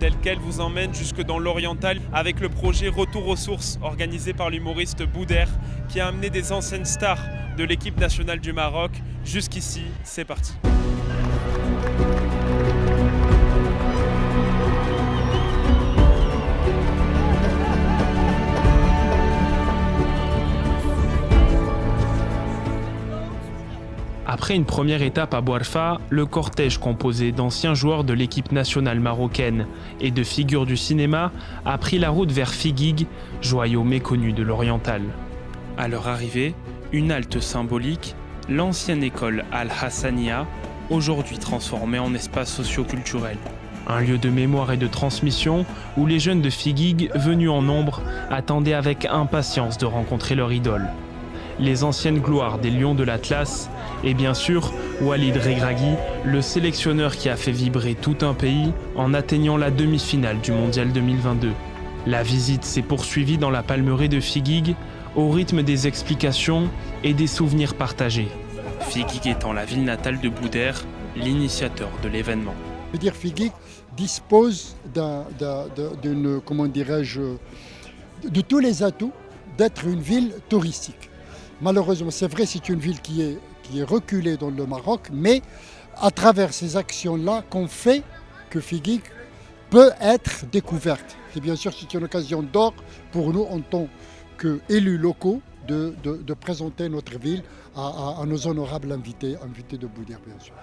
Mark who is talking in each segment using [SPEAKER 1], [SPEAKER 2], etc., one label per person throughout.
[SPEAKER 1] tel quel vous emmène jusque dans l'oriental avec le projet Retour aux sources organisé par l'humoriste Bouder qui a amené des anciennes stars de l'équipe nationale du Maroc. Jusqu'ici, c'est parti. Après une première étape à Bouarfa, le cortège composé d'anciens joueurs de l'équipe nationale marocaine et de figures du cinéma a pris la route vers Figuig, joyau méconnu de l'oriental. À leur arrivée, une halte symbolique, l'ancienne école Al-Hassaniya, aujourd'hui transformée en espace socio-culturel. Un lieu de mémoire et de transmission où les jeunes de Figuig, venus en nombre, attendaient avec impatience de rencontrer leur idole. Les anciennes gloires des Lions de l'Atlas, et bien sûr Walid Regragui, le sélectionneur qui a fait vibrer tout un pays en atteignant la demi-finale du Mondial 2022. La visite s'est poursuivie dans la palmeraie de Figuig, au rythme des explications et des souvenirs partagés. Figuig étant la ville natale de Bouder, l'initiateur de l'événement.
[SPEAKER 2] Je veux dire, Figuig dispose d'une, comment dirais-je, de tous les atouts d'être une ville touristique. Malheureusement, c'est vrai, c'est une ville qui est reculée dans le Maroc, mais à travers ces actions-là qu'on fait que Figuig peut être découverte. Et bien sûr, c'est une occasion d'or pour nous en tant qu'élus locaux de présenter notre ville à nos honorables invités de Bouder, bien sûr.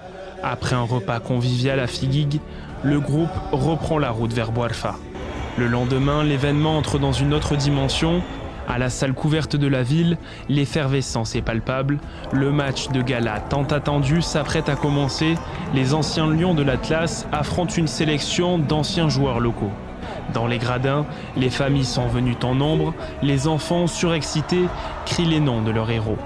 [SPEAKER 1] Après un repas convivial à Figuig, le groupe reprend la route vers Bouarfa. Le lendemain, l'événement entre dans une autre dimension. À la salle couverte de la ville, l'effervescence est palpable. Le match de gala tant attendu s'apprête à commencer. Les anciens Lions de l'Atlas affrontent une sélection d'anciens joueurs locaux. Dans les gradins, les familles sont venues en nombre. Les enfants, surexcités, crient les noms de leurs héros.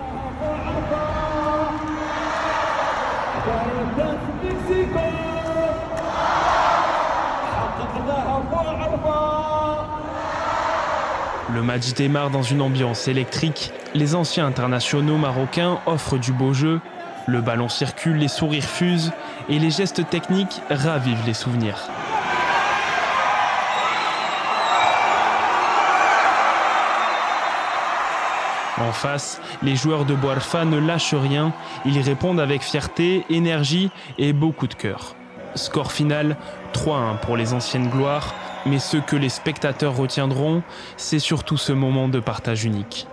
[SPEAKER 1] Le match démarre dans une ambiance électrique. Les anciens internationaux marocains offrent du beau jeu. Le ballon circule, les sourires fusent et les gestes techniques ravivent les souvenirs. En face, les joueurs de Bouarfa ne lâchent rien. Ils répondent avec fierté, énergie et beaucoup de cœur. Score final, 3-1 pour les anciennes gloires. Mais ce que les spectateurs retiendront, c'est surtout ce moment de partage unique.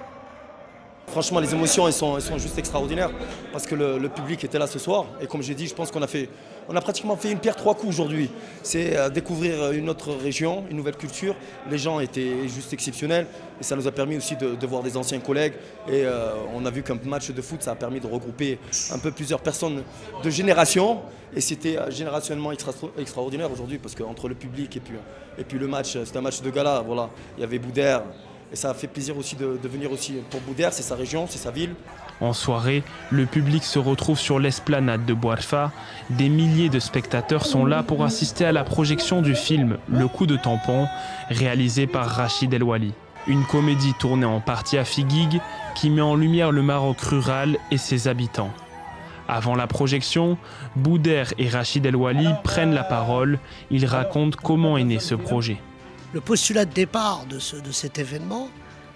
[SPEAKER 3] Franchement, les émotions, elles sont juste extraordinaires parce que le public était là ce soir. Et comme j'ai dit, je pense qu'on a pratiquement fait une pierre trois coups aujourd'hui. C'est découvrir une autre région, une nouvelle culture. Les gens étaient juste exceptionnels et ça nous a permis aussi de voir des anciens collègues. Et on a vu qu'un match de foot, ça a permis de regrouper un peu plusieurs personnes de génération. Et c'était générationnellement extraordinaire aujourd'hui parce qu'entre le public et puis le match, c'était un match de gala. Voilà. Il y avait Bouder. Et ça a fait plaisir aussi de venir aussi pour Bouder, c'est sa région, c'est sa ville.
[SPEAKER 1] En soirée, le public se retrouve sur l'esplanade de Bouarfa. Des milliers de spectateurs sont là pour assister à la projection du film Le coup de tampon, réalisé par Rachid El Wali. Une comédie tournée en partie à Figuig qui met en lumière le Maroc rural et ses habitants. Avant la projection, Bouder et Rachid El Wali prennent la parole. Ils racontent comment est né ce projet.
[SPEAKER 4] Le postulat de départ de cet événement,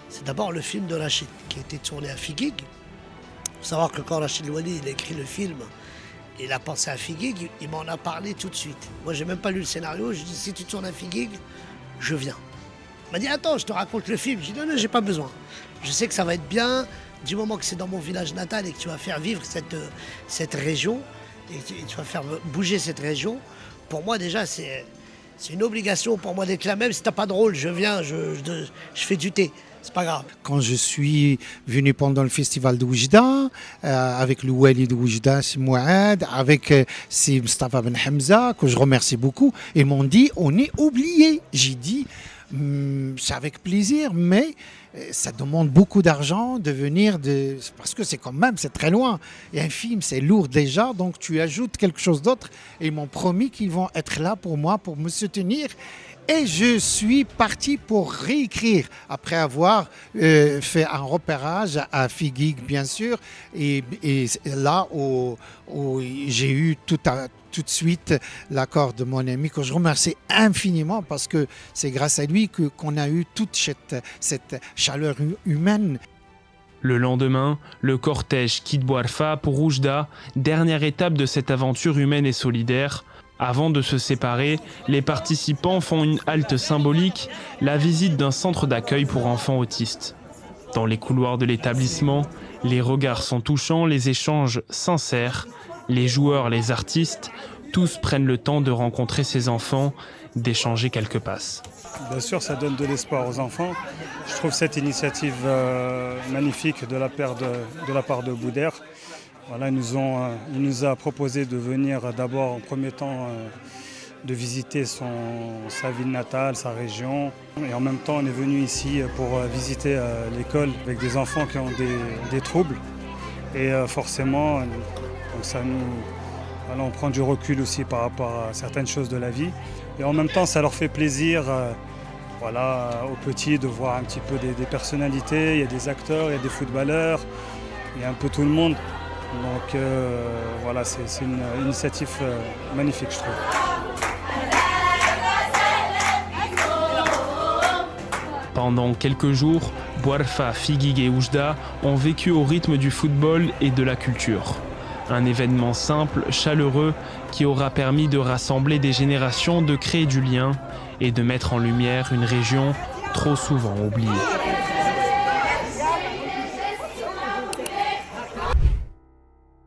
[SPEAKER 4] c'est d'abord le film de Rachid qui a été tourné à Figuig. Il faut savoir que quand Rachid El Wali il a écrit le film, il a pensé à Figuig, il m'en a parlé tout de suite. Moi, j'ai même pas lu le scénario, je lui ai dit si tu tournes à Figuig, je viens. Il m'a dit attends, je te raconte le film. J'ai dit non, j'ai pas besoin. Je sais que ça va être bien, du moment que c'est dans mon village natal et que tu vas faire vivre cette région, et tu vas faire bouger cette région, pour moi déjà c'est une obligation pour moi d'être là. Même si t'as pas de rôle, je viens, je fais du thé. C'est pas grave.
[SPEAKER 5] Quand je suis venu pendant le festival de Oujda, avec le Wali de Oujda, c'est Mouad, avec c'est Mustafa Ben Hamza, que je remercie beaucoup, ils m'ont dit on est oublié. J'ai dit c'est avec plaisir, mais ça demande beaucoup d'argent de venir parce que c'est quand même, c'est très loin. Et un film, c'est lourd déjà, donc tu ajoutes quelque chose d'autre. Et ils m'ont promis qu'ils vont être là pour moi, pour me soutenir. Et je suis parti pour réécrire, après avoir fait un repérage à Figuig, bien sûr, et là où j'ai eu tout de suite l'accord de mon ami, que je remercie infiniment, parce que c'est grâce à lui qu'on a eu toute cette chaleur humaine.
[SPEAKER 1] Le lendemain, le cortège quitte Bouarfa pour Oujda, dernière étape de cette aventure humaine et solidaire. Avant de se séparer, les participants font une halte symbolique, la visite d'un centre d'accueil pour enfants autistes. Dans les couloirs de l'établissement, les regards sont touchants, les échanges sincères. Les joueurs, les artistes, tous prennent le temps de rencontrer ces enfants, d'échanger quelques passes.
[SPEAKER 6] Bien sûr, ça donne de l'espoir aux enfants. Je trouve cette initiative magnifique de la part de Bouder. Voilà, il nous a proposé de venir d'abord en premier temps de visiter sa ville natale, sa région. Et en même temps, on est venu ici pour visiter l'école avec des enfants qui ont des troubles. Et forcément, donc on prend du recul aussi par rapport à certaines choses de la vie. Et en même temps, ça leur fait plaisir aux petits de voir un petit peu des personnalités. Il y a des acteurs, il y a des footballeurs, il y a un peu tout le monde. Donc c'est une initiative magnifique, je trouve.
[SPEAKER 1] Pendant quelques jours, Bouarfa, Figuig et Oujda ont vécu au rythme du football et de la culture. Un événement simple, chaleureux, qui aura permis de rassembler des générations, de créer du lien et de mettre en lumière une région trop souvent oubliée.